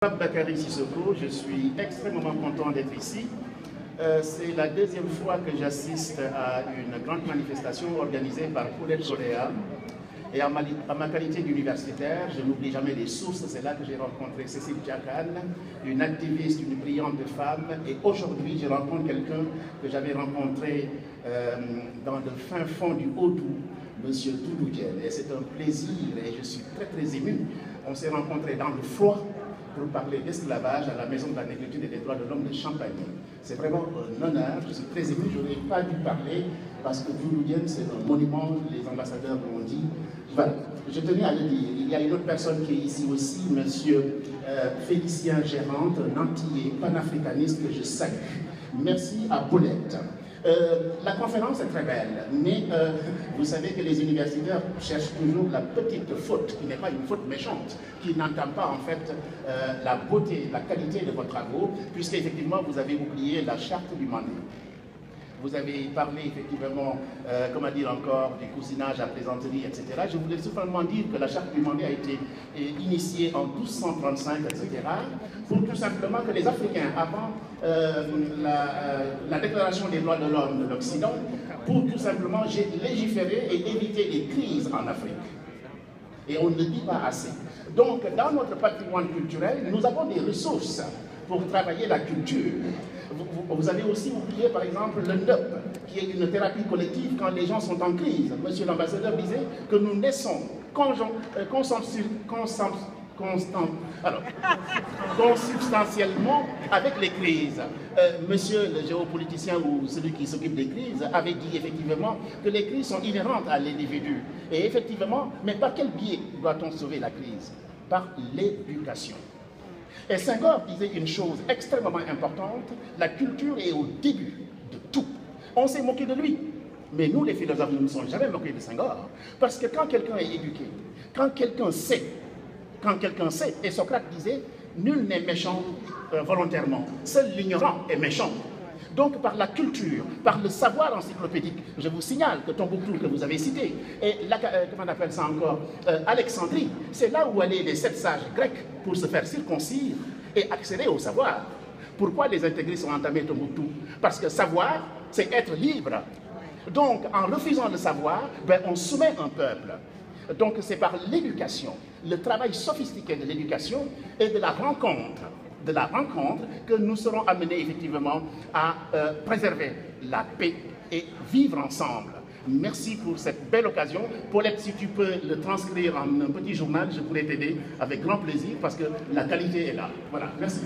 Bakary Sissoko, je suis extrêmement content d'être ici. C'est la deuxième fois que j'assiste à une grande manifestation organisée par Paulette Correa. Et à ma qualité d'universitaire, je n'oublie jamais les sources. C'est là que j'ai rencontré Cécile Diakan, une activiste, une brillante femme. Et aujourd'hui, je rencontre quelqu'un que j'avais rencontré dans le fin fond du Haut-Doubs, M. Doudou Diène. Et c'est un plaisir et je suis très très ému. On s'est rencontrés dans le froid pour parler d'esclavage à la Maison de la Négritude et des Droits de l'Homme de Champagne. C'est vraiment un honneur, je suis très ému, je n'aurais pas dû parler parce que Doudou Diène, c'est un monument, les ambassadeurs l'ont dit. Voilà, je tenais à le dire. Il y a une autre personne qui est ici aussi, M. Félicien Gérante, un antillais panafricaniste que je salue. Merci à Paulette. La conférence est très belle, mais vous savez que les universitaires cherchent toujours la petite faute, qui n'est pas une faute méchante, qui n'entame pas en fait la beauté, la qualité de vos travaux, puisqu'effectivement vous avez oublié la charte du Mandé. Vous avez parlé effectivement, comment dire encore, du cousinage à plaisanterie, etc. Je voulais simplement dire que la charte du Mandé a été initiée en 1235, etc. pour tout simplement que les Africains, avant la déclaration des droits de l'homme de l'Occident, pour tout simplement légiférer et éviter les crises en Afrique. Et on ne le dit pas assez. Donc, dans notre patrimoine culturel, nous avons des ressources pour travailler la culture. Vous avez aussi oublié, par exemple, le NUP, qui est une thérapie collective quand les gens sont en crise. Monsieur l'ambassadeur disait que nous naissons consubstantiellement avec les crises. Monsieur le géopoliticien ou celui qui s'occupe des crises avait dit effectivement que les crises sont inhérentes à l'individu. Et effectivement, mais par quel biais doit-on sauver la crise? Par l'éducation. Et Senghor disait une chose extrêmement importante, la culture est au début de tout. On s'est moqué de lui, mais nous les philosophes, nous ne nous sommes jamais moqués de Senghor. Parce que quand quelqu'un est éduqué, quand quelqu'un sait, et Socrate disait, nul n'est méchant volontairement, seul l'ignorant est méchant. Donc par la culture, par le savoir encyclopédique, je vous signale que Tombouctou que vous avez cité, et comment on appelle ça encore, Alexandrie, c'est là où allaient les 7 sages grecs pour se faire circoncire et accéder au savoir. Pourquoi les intégristes ont entamé Tombouctou? Parce que savoir, c'est être libre. Donc en refusant le savoir, on soumet un peuple. Donc c'est par l'éducation, le travail sophistiqué de l'éducation et de la rencontre que nous serons amenés effectivement à préserver la paix et vivre ensemble. Merci pour cette belle occasion. Paulette, si tu peux le transcrire en un petit journal, je pourrais t'aider avec grand plaisir parce que la qualité est là. Voilà, merci.